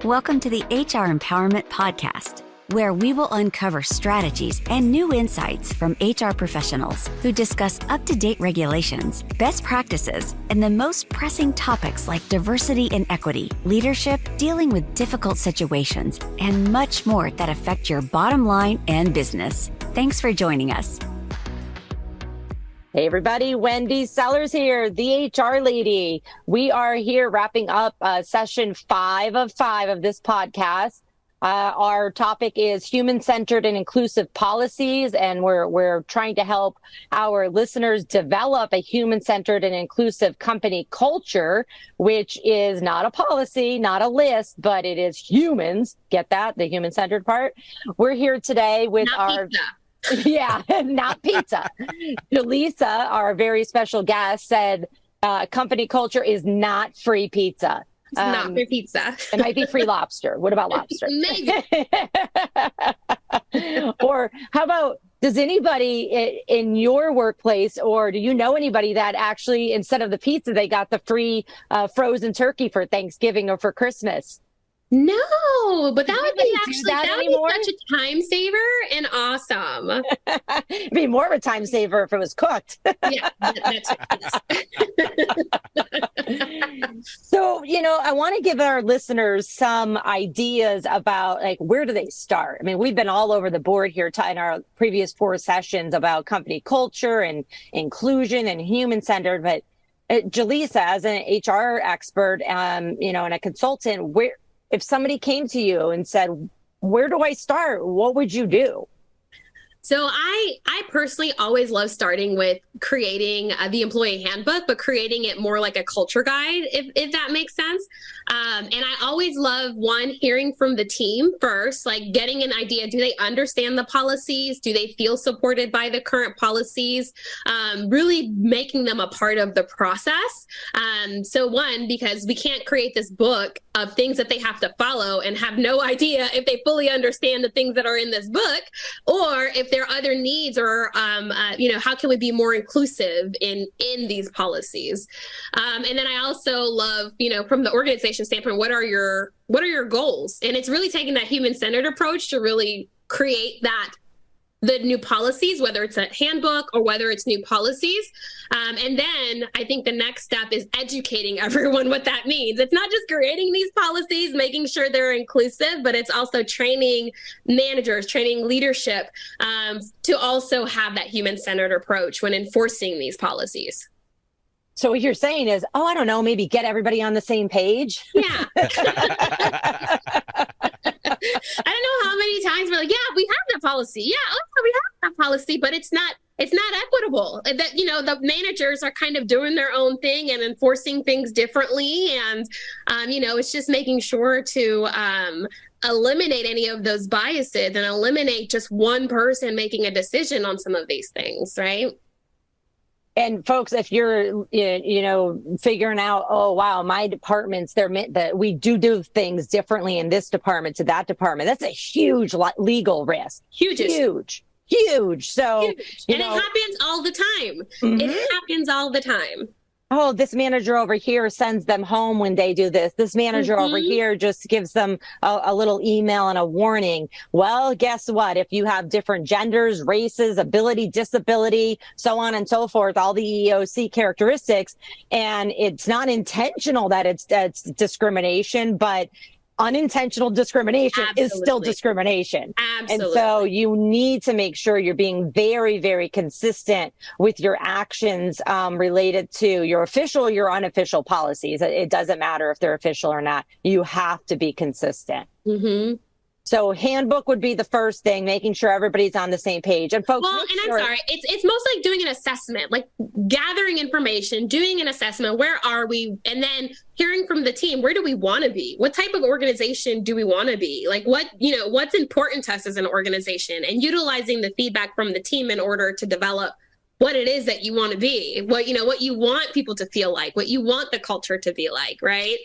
Welcome to the HR Empowerment Podcast, where we will uncover strategies and new insights from HR professionals who discuss up-to-date regulations, best practices, and the most pressing topics like diversity and equity, leadership, dealing with difficult situations, and much more that affect your bottom line and business. Thanks for joining us. Hey everybody, Wendy Sellers here, the HR lady. We are here wrapping up session 5 of 5 of this podcast. Our topic is human-centered and inclusive policies, and we're trying to help our listeners develop a human-centered and inclusive company culture, which is not a policy, not a list, but it is humans. Get that? The human-centered part. We're here today with Pizza. Yeah, not pizza. Jaleesa, our very special guest, said company culture is not free pizza. It's not free pizza. It might be free lobster. What about lobster? Maybe. Or how about, does anybody in your workplace, or do you know anybody that actually, instead of the pizza, they got the free frozen turkey for Thanksgiving or for Christmas? No, but that would be anymore? such a time saver and awesome. It'd be more of a time saver if it was cooked. Yeah, that's So, I want to give our listeners some ideas about where do they start? I mean, we've been all over the board here in our previous 4 sessions about company culture and inclusion and human-centered, but Jaleesa, as an HR expert, and a consultant, if somebody came to you and said, where do I start? What would you do? So I personally always love starting with creating the employee handbook, but creating it more like a culture guide, if that makes sense. And I always love, hearing from the team first, like getting an idea. Do they understand the policies? Do they feel supported by the current policies? Really making them a part of the process. So because we can't create this book of things that they have to follow and have no idea if they fully understand the things that are in this book, or if there are other needs, or how can we be more inclusive in these policies? And then I also love, from the organization standpoint, what are your goals? And it's really taking that human-centered approach to really create the new policies, whether it's a handbook or whether it's new policies. And then I think the next step is educating everyone what that means. It's not just creating these policies, making sure they're inclusive, but it's also training managers, training leadership to also have that human-centered approach when enforcing these policies. So what you're saying is, I don't know, maybe get everybody on the same page. Yeah. I don't know how many times we're like, yeah, we have that policy. Yeah, we have that policy, but it's not equitable. That, the managers are kind of doing their own thing and enforcing things differently. And, it's just making sure to eliminate any of those biases and eliminate just one person making a decision on some of these things, right? And folks, if you're, figuring out, oh, wow, my departments, that we do things differently in this department to that department. That's a huge legal risk. Huge. So, huge. And it happens all the time. Mm-hmm. It happens all the time. Oh, this manager over here sends them home when they do this. This manager over here just gives them a little email and a warning. Well, guess what? If you have different genders, races, ability, disability, so on and so forth, all the EEOC characteristics, and it's not intentional that it's discrimination, but unintentional discrimination is still discrimination. Absolutely. And so you need to make sure you're being very, very consistent with your actions related to your official or your unofficial policies. It doesn't matter if they're official or not. You have to be consistent. Mm-hmm. So handbook would be the first thing, making sure everybody's on the same page. And folks, I'm sorry, it's most like doing an assessment, like gathering information, doing an assessment. Where are we? And then hearing from the team, where do we want to be? What type of organization do we want to be? Like what's important to us as an organization, and utilizing the feedback from the team in order to develop what it is that you want to be, what you want people to feel like, what you want the culture to be like, right?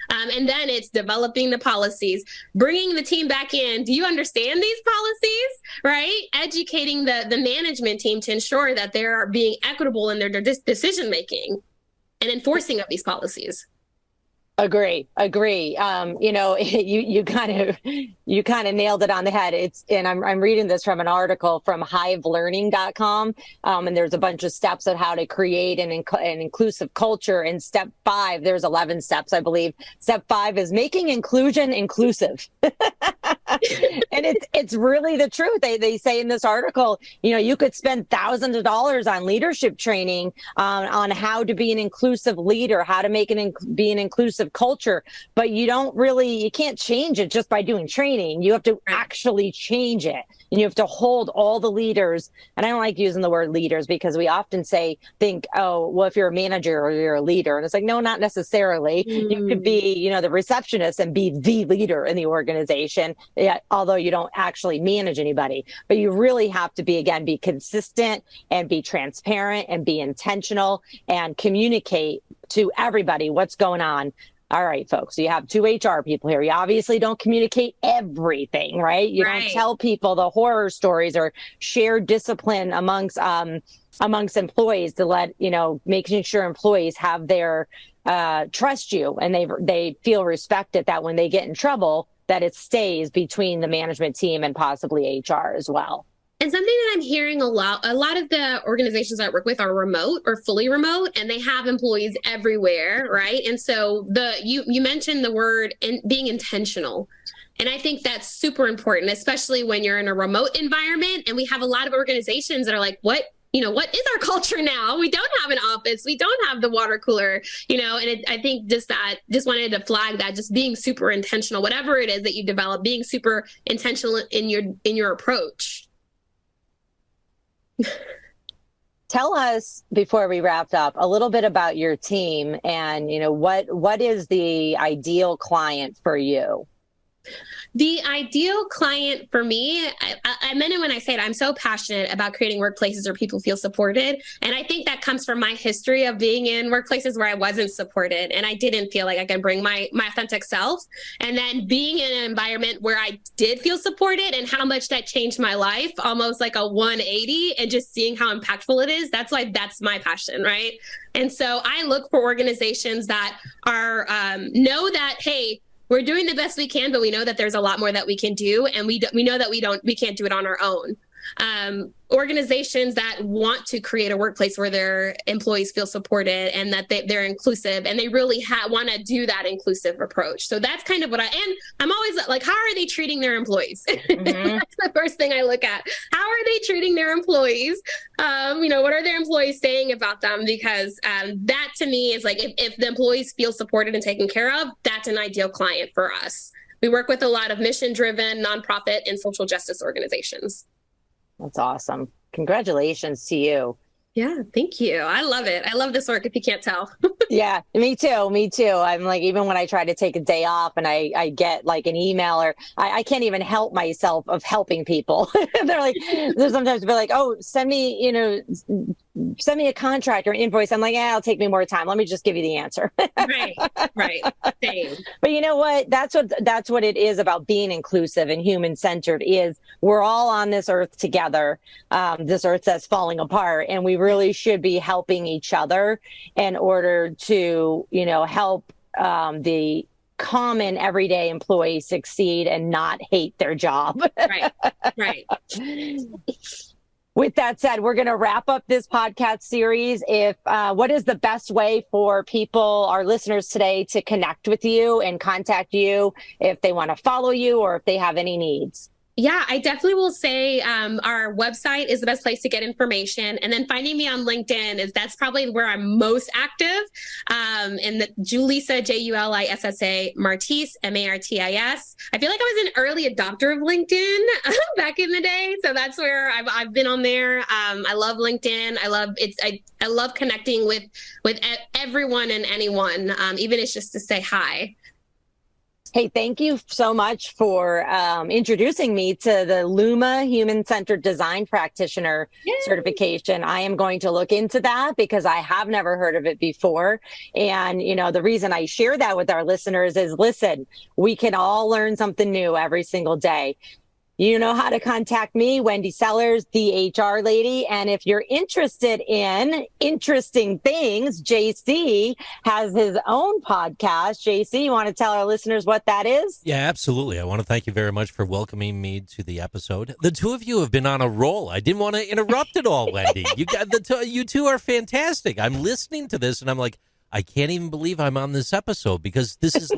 And then it's developing the policies, bringing the team back in. Do you understand these policies, right? Educating the management team to ensure that they're being equitable in their decision-making and enforcing of these policies. Agree. You kind of nailed it on the head. And I'm reading this from an article from HiveLearning.com, and there's a bunch of steps on how to create an inclusive culture. In step 5, there's 11 steps, I believe. Step 5 is making inclusion inclusive. And it's really the truth. They say in this article, you could spend thousands of dollars on leadership training on how to be an inclusive leader, how to be an inclusive culture, but you can't change it just by doing training. You have to actually change it, and you have to hold all the leaders. And I don't like using the word leaders because we often think, oh, well, if you're a manager or you're a leader, and it's like, no, not necessarily. You could be, the receptionist and be the leader in the organization, although you don't actually manage anybody. But you really have to be consistent and be transparent and be intentional and communicate to everybody what's going on. All right, folks, you have 2 HR people here. You obviously don't communicate everything, right? You don't tell people the horror stories or share discipline amongst employees to making sure employees have their trust you and they feel respected, that when they get in trouble, that it stays between the management team and possibly HR as well. And something that I'm hearing a lot of the organizations I work with are remote or fully remote, and they have employees everywhere, right? And so you mentioned the word being intentional. And I think that's super important, especially when you're in a remote environment. And we have a lot of organizations that are like, what is our culture now? We don't have an office. We don't have the water cooler, and I think just wanted to flag that, just being super intentional, whatever it is that you develop, being super intentional in your approach. Tell us, before we wrap up, a little bit about your team and, what is the ideal client for you? The ideal client for me, I meant it when I said I'm so passionate about creating workplaces where people feel supported. And I think that comes from my history of being in workplaces where I wasn't supported and I didn't feel like I could bring my authentic self. And then being in an environment where I did feel supported and how much that changed my life, almost like a 180, and just seeing how impactful it is. That's my passion, right? And so I look for organizations that are know that, hey, we're doing the best we can, but we know that there's a lot more that we can do, and we know that we can't do it on our own. Organizations that want to create a workplace where their employees feel supported and that they're inclusive, and they really want to do that inclusive approach. So that's kind of what I'm always like, how are they treating their employees? Mm-hmm. That's the first thing I look at. How are they treating their employees? What are their employees saying about them? Because that to me is like, if the employees feel supported and taken care of, that's an ideal client for us. We work with a lot of mission-driven, nonprofit, and social justice organizations. That's awesome. Congratulations to you. Yeah, thank you. I love it. I love this work, if you can't tell. Yeah, me too. I'm like, even when I try to take a day off and I get like an email, or I can't even help myself of helping people. They'll sometimes be like, oh, send me a contract or an invoice. I'm like, it'll take me more time. Let me just give you the answer. Right. Same. But you know what? That's what it is about being inclusive and human-centered, is we're all on this earth together, this earth that's falling apart, and we really should be helping each other in order to, help the common everyday employee succeed and not hate their job. Right. With that said, we're going to wrap up this podcast series. What is the best way for people, our listeners today, to connect with you and contact you if they want to follow you or if they have any needs? Yeah, I definitely will say our website is the best place to get information. And then finding me on LinkedIn that's probably where I'm most active. And Julissa, Julissa, Martis, Martis. I feel like I was an early adopter of LinkedIn back in the day. So that's where I've been on there. I love LinkedIn. I love connecting with everyone and anyone, even if it's just to say hi. Hey, thank you so much for introducing me to the Luma Human-Centered Design Practitioner certification. I am going to look into that because I have never heard of it before. And, the reason I share that with our listeners is, listen, we can all learn something new every single day. You know how to contact me, Wendy Sellers, the HR lady. And if you're interested in interesting things, JC has his own podcast. JC, you want to tell our listeners what that is? Yeah, absolutely. I want to thank you very much for welcoming me to the episode. The two of you have been on a roll. I didn't want to interrupt it all, Wendy. You two are fantastic. I'm listening to this and I'm like, I can't even believe I'm on this episode because this is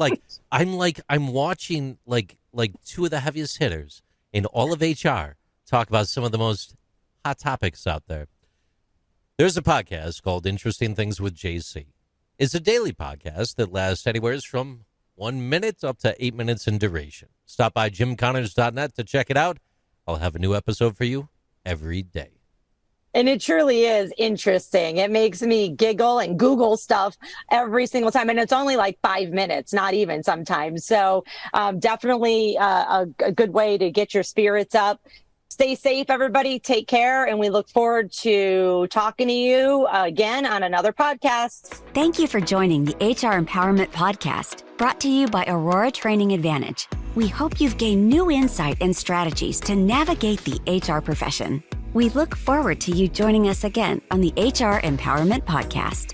I'm watching like two of the heaviest hitters in all of HR talk about some of the most hot topics out there. There's a podcast called Interesting Things with JC. It's a daily podcast that lasts anywhere from 1 minute up to 8 minutes in duration. Stop by jimconnors.net to check it out. I'll have a new episode for you every day. And it truly is interesting. It makes me giggle and Google stuff every single time. And it's only like 5 minutes, not even sometimes. So definitely a good way to get your spirits up. Stay safe, everybody. Take care. And we look forward to talking to you again on another podcast. Thank you for joining the HR Empowerment Podcast, brought to you by Aurora Training Advantage. We hope you've gained new insight and strategies to navigate the HR profession. We look forward to you joining us again on the HR Empowerment Podcast.